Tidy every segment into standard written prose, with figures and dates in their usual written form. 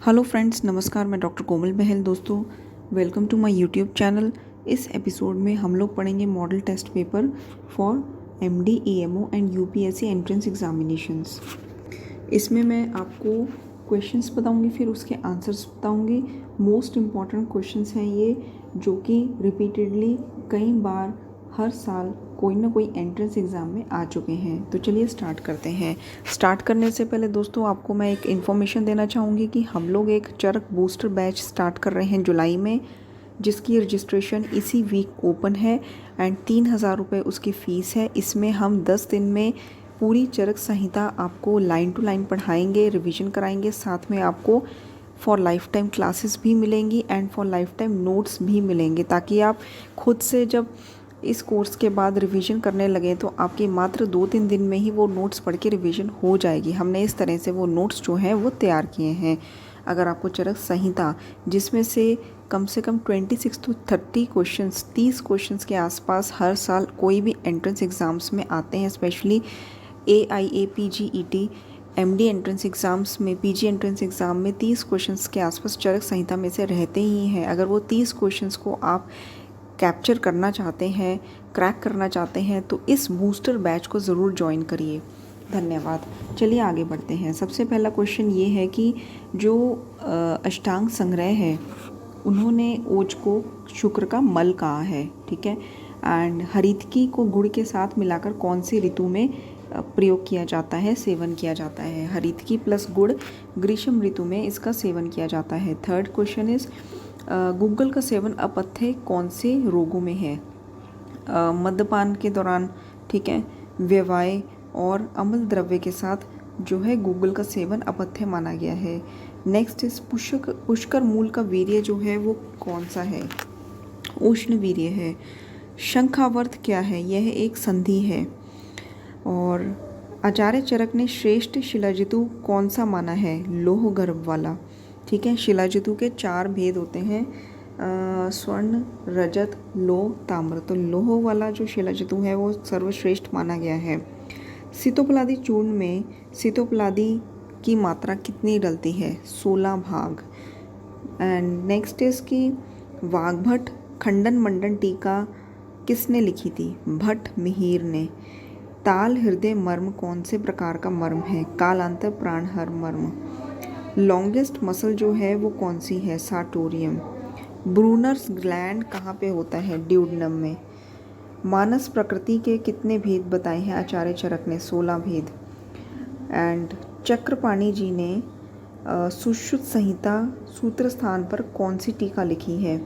Hello friends, नमस्कार। मैं doctor Komal Bahl. दोस्तों, welcome to my YouTube channel. इस एपिसोड में हम लोग पढ़ेंगे model test paper for MD AMO and UPSC entrance examinations. इसमें मैं आपको क्वेश्चंस बताऊंगी, फिर उसके आंसर्स बताऊंगी। मोस्ट इम्पॉर्टेंट क्वेश्चंस हैं ये, जो कि रिपीटेडली कई बार हर साल कोई ना कोई एंट्रेंस एग्ज़ाम में आ चुके हैं। तो चलिए स्टार्ट करते हैं। स्टार्ट करने से पहले दोस्तों, आपको मैं एक इन्फॉर्मेशन देना चाहूँगी कि हम लोग एक चरक बूस्टर बैच स्टार्ट कर रहे हैं जुलाई में, जिसकी रजिस्ट्रेशन इसी वीक ओपन है एंड 3,000 रुपये उसकी फ़ीस है। इसमें हम 10 दिन में पूरी चरक संहिता आपको लाइन टू लाइन पढ़ाएंगे, रिवीजन कराएंगे। साथ में आपको फॉर लाइफ टाइम क्लासेस भी मिलेंगी and for life time notes भी मिलेंगे, ताकि आप खुद से जब इस कोर्स के बाद रिवीजन करने लगे तो आपकी मात्र 2-3 दिन में ही वो नोट्स पढ़ के रिवीजन हो जाएगी। हमने इस तरह से वो नोट्स जो हैं वो तैयार किए हैं। अगर आपको चरक संहिता, जिसमें से कम 26 to 30 क्वेश्चंस, 30 क्वेश्चंस के आसपास हर साल कोई भी एंट्रेंस एग्ज़ाम्स में आते हैं, specially AIA PGET MD entrance exams में, PG एंट्रेंस एग्ज़ाम में 30 क्वेश्चंस के आसपास चरक संहिता में से रहते ही हैं। अगर वो 30 क्वेश्चंस को आप कैप्चर करना चाहते हैं, क्रैक करना चाहते हैं, तो इस बूस्टर बैच को ज़रूर ज्वाइन करिए। धन्यवाद। चलिए आगे बढ़ते हैं। सबसे पहला क्वेश्चन ये है कि जो अष्टांग संग्रह है, उन्होंने ओज को शुक्र का मल कहा है, ठीक है। एंड हरितकी को गुड़ के साथ मिलाकर कौन सी ऋतु में प्रयोग किया जाता है, सेवन किया जाता है? हरितकी प्लस गुड़ ग्रीष्म ऋतु में इसका सेवन किया जाता है। थर्ड क्वेश्चन इज, गूगल का सेवन अपथ्य कौन से रोगों में है? मद्यपान के दौरान, ठीक है, व्यवाय और अम्ल द्रव्य के साथ जो है गूगल का सेवन अपथ्य माना गया है। नेक्स्ट इस पुष्कर मूल का वीर्य जो है वो कौन सा है? उष्ण वीर्य है। शंखावर्त क्या है? यह एक संधि है। और आचार्य चरक ने श्रेष्ठ शिलाजितु कौन सा माना है? लोह गर्भ वाला, ठीक है। शिलाजितु के 4 भेद होते हैं, स्वर्ण, रजत, लोह, ताम्र। तो लोह वाला जो शिलाजितु है वो सर्वश्रेष्ठ माना गया है। सितोपलादी चूर्ण में सितोपलादी की मात्रा कितनी डलती है? 16 भाग। एंड नेक्स्ट इज कि वाग्भट खंडन मंडन टीका किसने लिखी थी? भट्ट मिहिर ने। ताल हृदय मर्म कौन से प्रकार का मर्म है? कालांतर प्राणहर मर्म। लॉन्गेस्ट मसल जो है वो कौन सी है? सार्टोरियम। ब्रूनर्स ग्लैंड कहाँ पे होता है? ड्यूडनम में। मानस प्रकृति के कितने भेद बताए हैं आचार्य चरक ने? 16 भेद। एंड चक्रपाणि जी ने सुश्रुत संहिता सूत्र स्थान पर कौन सी टीका लिखी है?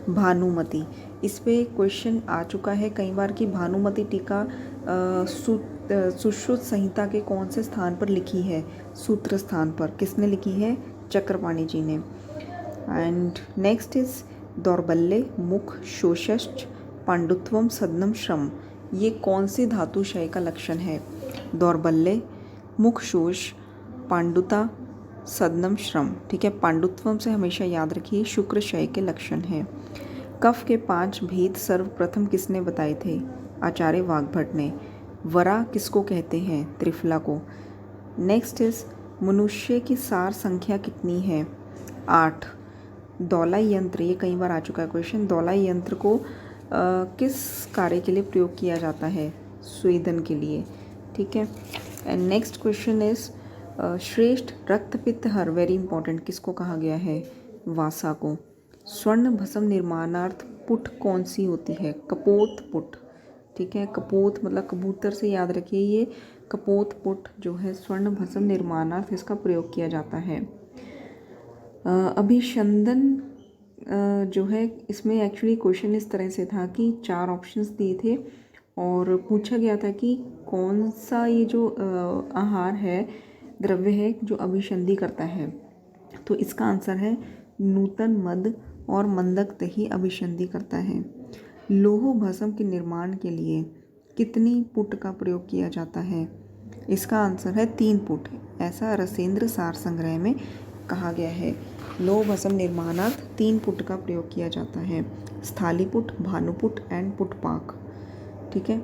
भानुमति। इस पे क्वेश्चन आ चुका है कई बार कि भानुमति टीका सुश्रुत संहिता के कौन से स्थान पर लिखी है? सूत्र स्थान पर। किसने लिखी है? चक्रपाणि जी ने। एंड नेक्स्ट इज दौर्बल्य मुख शोषश्च पांडुत्वम सदनम श्रम। ये कौन सी धातु क्षय का लक्षण है? दौर्बल्य, मुख शोष, पांडुता, सदनम श्रम, ठीक है। पांडुत्वम से हमेशा याद रखिए शुक्र क्षय के लक्षण हैं। कफ के 5 भेद सर्वप्रथम किसने बताए थे? आचार्य वाग्भट ने। वरा किसको कहते हैं? त्रिफला को। नेक्स्ट इज मनुष्य की सार संख्या कितनी है? 8। दौलाई यंत्र, ये कई बार आ चुका है क्वेश्चन। दौलाई यंत्र को किस कार्य के लिए प्रयोग किया जाता है? स्वेदन के लिए, ठीक है। एंड नेक्स्ट क्वेश्चन इज श्रेष्ठ रक्तपित्तहर, वेरी इंपॉर्टेंट, किसको कहा गया है? वासा को। स्वर्ण भस्म निर्माणार्थ पुट कौन सी होती है? कपोत पुट, ठीक है। कपोत मतलब कबूतर से याद रखिए, ये कपोत पुट जो है स्वर्ण भस्म निर्माणार्थ इसका प्रयोग किया जाता है। अभिसंदन जो है, इसमें एक्चुअली क्वेश्चन इस तरह से था कि 4 ऑप्शंस दिए थे और पूछा गया था कि कौन सा ये जो आहार है, द्रव्य है, जो अभिसंधि करता है। तो इसका आंसर है नूतन मद और मंदक दही अभिसंधि करता है। लोह भस्म के निर्माण के लिए कितनी पुट का प्रयोग किया जाता है? इसका आंसर है 3 पुट। ऐसा रसेंद्र सार संग्रह में कहा गया है। लोह भस्म निर्माणार्थ 3 पुट का प्रयोग किया जाता है। स्थालीपुट, भानुपुट एंड पुटपाक, ठीक है।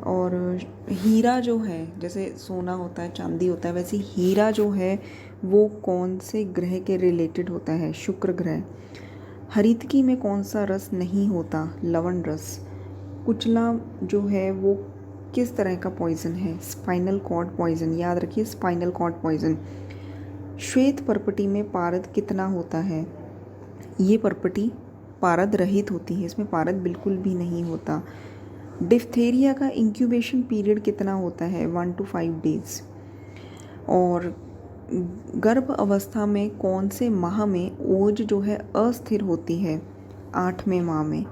और हीरा जो है, जैसे सोना होता है, चांदी होता है, वैसे हीरा जो है वो कौन से ग्रह के रिलेटेड होता है? शुक्र ग्रह। हरितकी में कौन सा रस नहीं होता? लवण रस। कुचला जो है वो किस तरह का पॉइजन है? Spinal cord poison. याद रखिए, स्पाइनल कॉर्ड पॉइजन। श्वेत पर्पटी में पारद कितना होता है? ये पर्पटी पारद रहित होती है, इसमें पारद बिल्कुल भी नहीं होता। डिफ्थेरिया का इंक्यूबेशन पीरियड कितना होता है? 1 to 5 डेज। और गर्भ अवस्था में कौन से माह में ओज जो है अस्थिर होती है? 8वें माह में।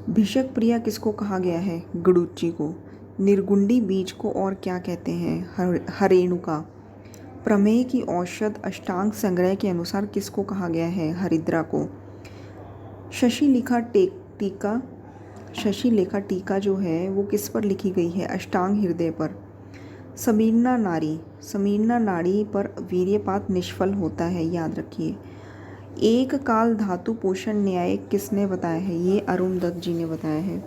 भिषक प्रिया किसको कहा गया है? गडुच्ची को। निर्गुंडी बीज को और क्या कहते हैं? हरेणुका। प्रमेय की औषध अष्टांग संग्रह के अनुसार किसको कहा गया है? हरिद्रा को। शशिलेखा टीका जो है वो किस पर लिखी गई है? अष्टांग हृदय पर। समीरना नाड़ी पर वीर्यपात निष्फल होता है, याद रखिए। एक काल धातु पोषण न्याय किसने बताया है? ये अरुण दत्त जी ने बताया है।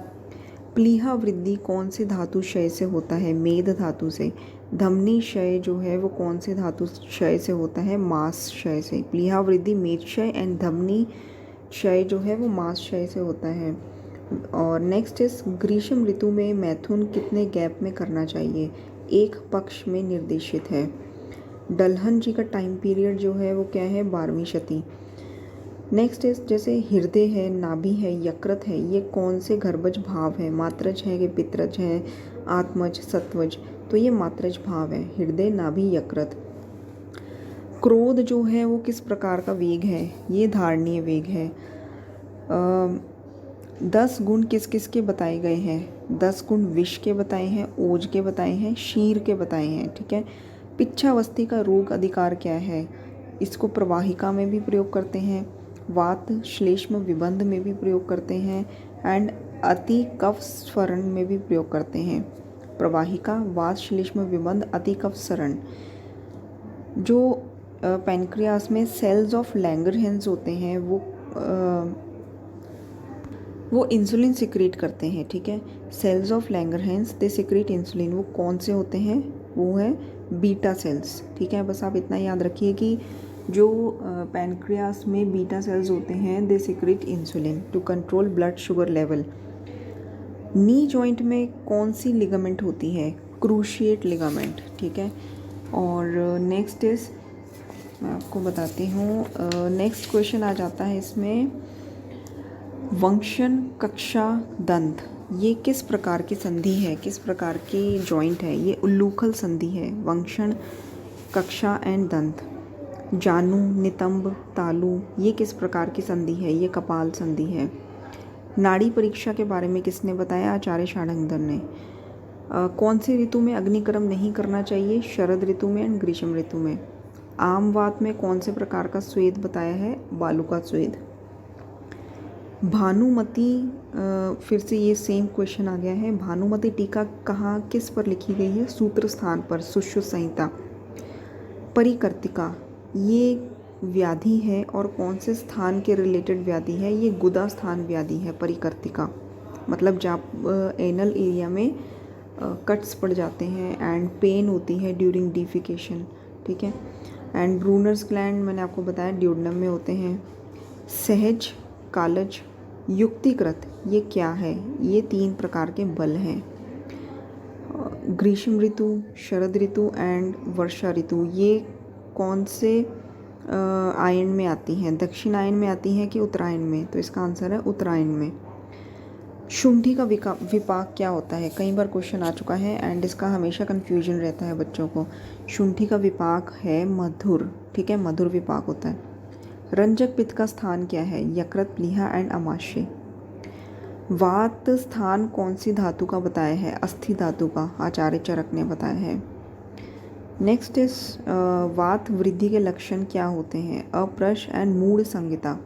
प्लीहा वृद्धि कौन से धातु क्षय से होता है? मेद धातु से। धमनी क्षय जो है वो कौन से धातु क्षय से होता है? मांस क्षय से। प्लीहा वृद्धि मेद क्षय एंड धमनी क्षय जो है वो मांस क्षय से होता है। और नेक्स्ट इस ग्रीष्म ऋतु में मैथुन कितने गैप में करना चाहिए? एक पक्ष में निर्देशित है। डलहन जी का टाइम पीरियड जो है वो क्या है? 12वीं शती। नेक्स्ट इस जैसे हृदय है, नाभि है, यकृत है, ये कौन से गर्भज भाव है? मात्रज है कि पितरज है, आत्मज, सत्वज? तो ये मात्रज भाव है, हृदय, नाभि, यकृत। क्रोध जो है वो किस प्रकार का वेग है? ये धारणीय वेग है। 10 गुण किस किस के बताए गए हैं? 10 गुण विष के बताए हैं, ओज के बताए हैं, शीर के बताए हैं, ठीक है। पिच्छावस्थी का रोग अधिकार क्या है? इसको प्रवाहिका में भी प्रयोग करते हैं, वात श्लेष्म विबंध में भी प्रयोग करते हैं एंड अति कफ स्वरण में भी प्रयोग करते हैं। प्रवाहिका, वात श्लेष्म विबंध, अति कफ स्वरण। जो पैनक्रियास में सेल्स ऑफ लैंगरहैंस होते हैं वो इंसुलिन सिक्रीट करते हैं, ठीक है। Cells of Langerhans they secrete insulin. वो कौन से होते हैं? वो है बीटा सेल्स, ठीक है। बस आप इतना याद रखिए कि जो पैनक्रियास में बीटा सेल्स होते हैं they secrete insulin to control blood sugar level. Knee joint में कौन सी लिगामेंट होती है? क्रूशिएट लिगामेंट, ठीक है। और नेक्स्ट इज मैं आपको बताती हूँ, नेक्स्ट क्वेश्चन आ जाता है इसमें, वंशन कक्षा दंत ये किस प्रकार की संधि है? किस प्रकार की जॉइंट है? ये उल्लूखल संधि है। वंशन, कक्षा एंड दंत। जानु, नितंब, तालु ये किस प्रकार की संधि है? ये कपाल संधि है। नाड़ी परीक्षा के बारे में किसने बताया? आचार्य शाढ़ंगधर ने। कौन सी ऋतु में अग्निकर्म नहीं करना चाहिए? शरद ऋतु में एंड ग्रीष्म ऋतु में। आमवात में कौन से प्रकार का स्वेद बताया है? बालू का स्वेद। भानुमति, फिर से ये सेम क्वेश्चन आ गया है। भानुमति टीका कहाँ किस पर लिखी गई है? सूत्र स्थान पर, सुश्रुत संहिता। परिकर्तिका ये व्याधि है और कौन से स्थान के रिलेटेड व्याधि है? ये गुदा स्थान व्याधि है परिकर्तिका। मतलब जब एनल एरिया में कट्स पड़ जाते हैं एंड पेन होती है ड्यूरिंग डिफिकेशन, ठीक है। एंड ब्रूनर्स ग्लैंड मैंने आपको बताया ड्यूडनम में होते हैं। सहज, कालज, युक्तिकृत ये क्या है? ये 3 प्रकार के बल हैं। ग्रीष्म ऋतु, शरद ऋतु एंड वर्षा ऋतु ये कौन से आयन में आती हैं? दक्षिण आयन में आती हैं कि उत्तरायण में? तो इसका आंसर है उत्तरायण में। शुंठी का विपाक क्या होता है? कई बार क्वेश्चन आ चुका है एंड इसका हमेशा कन्फ्यूजन रहता है बच्चों को। शुंठी का विपाक है मधुर, ठीक है, मधुर विपाक होता है। रंजक पित्त का स्थान क्या है? यकृत, प्लीहा एंड अमाशय। वात स्थान कौन सी धातु का बताया है? अस्थि धातु का, आचार्य चरक ने बताया है। नेक्स्ट इज वात वृद्धि के लक्षण क्या होते हैं? अप्रश एंड मूढ़ संहिता।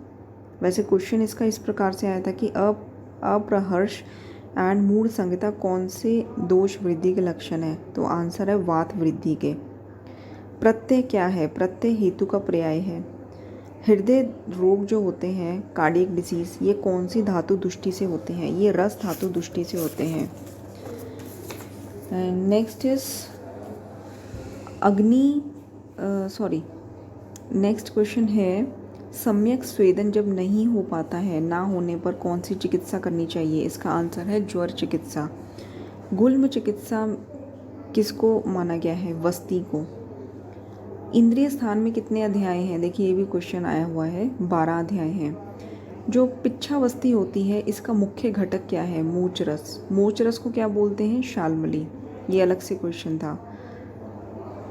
वैसे क्वेश्चन इसका इस प्रकार से आया था कि अप्रहर्ष एंड मूढ़ संहिता कौन से दोष वृद्धि के लक्षण है? तो आंसर है वात वृद्धि के। प्रत्यय क्या है? प्रत्यय हेतु का पर्याय है। हृदय रोग जो होते हैं, कार्डियक डिसीज, ये कौन सी धातु दुष्टि से होते हैं? ये रस धातु दुष्टि से होते हैं। नेक्स्ट इज नेक्स्ट क्वेश्चन है, सम्यक स्वेदन जब नहीं हो पाता है, ना होने पर कौन सी चिकित्सा करनी चाहिए? इसका आंसर है ज्वर चिकित्सा। गुल्म चिकित्सा किसको माना गया है? वस्ती को। इंद्रिय स्थान में कितने अध्याय हैं? देखिए ये भी क्वेश्चन आया हुआ है, 12 अध्याय हैं। जो पिच्छावस्थी होती है इसका मुख्य घटक क्या है? मूच रस। मूच रस को क्या बोलते हैं? शाल्मली। ये अलग से क्वेश्चन था।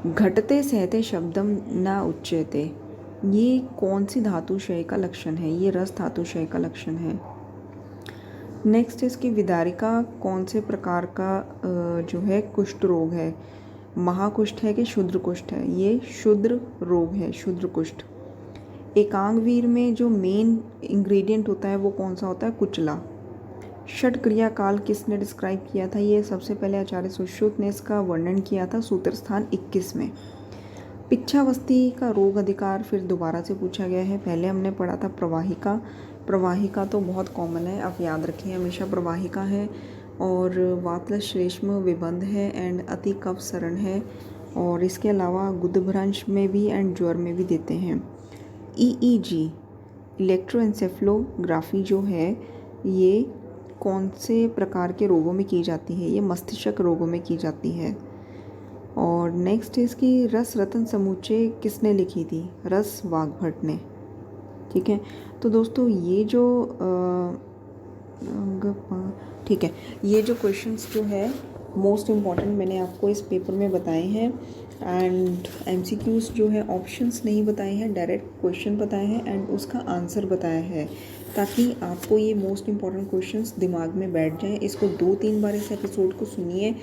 घटते सहते शब्दम न उच्यते, ये कौन सी धातुशय का लक्षण है? ये रस धातुशय का लक्षण है। नेक्स्ट इसकी विदारिका कौन से प्रकार का जो है कुष्ठ रोग है? महाकुष्ठ है कि शूद्र कुष्ठ है? ये शूद्र रोग है, शूद्र कुष्ठ। एकांगवीर में जो मेन इंग्रेडिएंट होता है वो कौन सा होता है? कुचला। षट क्रिया काल किसने डिस्क्राइब किया था? ये सबसे पहले आचार्य सुश्रुत ने इसका वर्णन किया था सूत्र स्थान 21 में। पिच्छावस्थी का रोग अधिकार फिर दोबारा से पूछा गया है। पहले हमने पढ़ा था प्रवाहिका। प्रवाहिका तो बहुत कॉमन है, आप याद रखें हमेशा प्रवाहिका है। और वातल श्लेष्म विबंध है एंड अति कफ सरण है। और इसके अलावा गुदभ्रंश में भी एंड ज्वर में भी देते हैं। EEG इलेक्ट्रोएंसेफलोग्राफी जो है ये कौन से प्रकार के रोगों में की जाती है? ये मस्तिष्क रोगों में की जाती है। और नेक्स्ट इसकी रस रतन समुच्चय किसने लिखी थी? रस वाग्भट ने। ठीक है, तो दोस्तों ये जो ठीक है, ये जो क्वेश्चंस जो है मोस्ट इम्पॉर्टेंट मैंने आपको इस पेपर में बताए हैं। एंड MCQs जो है ऑप्शंस नहीं बताए हैं, डायरेक्ट क्वेश्चन बताए हैं एंड उसका आंसर बताया है, ताकि आपको ये मोस्ट इम्पॉर्टेंट क्वेश्चंस दिमाग में बैठ जाएं। इसको 2-3 बार इस एपिसोड को सुनिए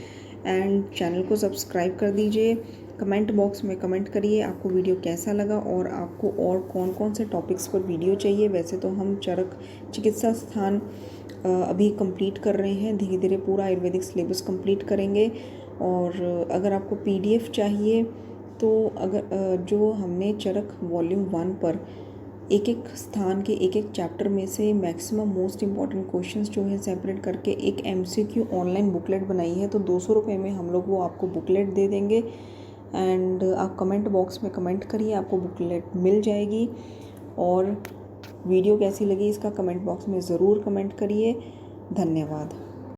एंड चैनल को सब्सक्राइब कर दीजिए। कमेंट बॉक्स में कमेंट करिए आपको वीडियो कैसा लगा और आपको और कौन कौन से टॉपिक्स पर वीडियो चाहिए। वैसे तो हम चरक चिकित्सा स्थान अभी कंप्लीट कर रहे हैं, धीरे धीरे पूरा आयुर्वेदिक सिलेबस कंप्लीट करेंगे। और अगर आपको PDF चाहिए तो अगर जो हमने चरक वॉल्यूम 1 पर एक एक स्थान के एक एक चैप्टर में से मैक्सिमम मोस्ट इम्पॉर्टेंट क्वेश्चंस जो है सेपरेट करके एक MCQ ऑनलाइन बुकलेट बनाई है, तो 200 रुपये में हम लोग वो आपको बुकलेट दे देंगे। एंड आप कमेंट बॉक्स में कमेंट करिए, आपको बुकलेट मिल जाएगी। और वीडियो कैसी लगी इसका कमेंट बॉक्स में ज़रूर कमेंट करिए। धन्यवाद।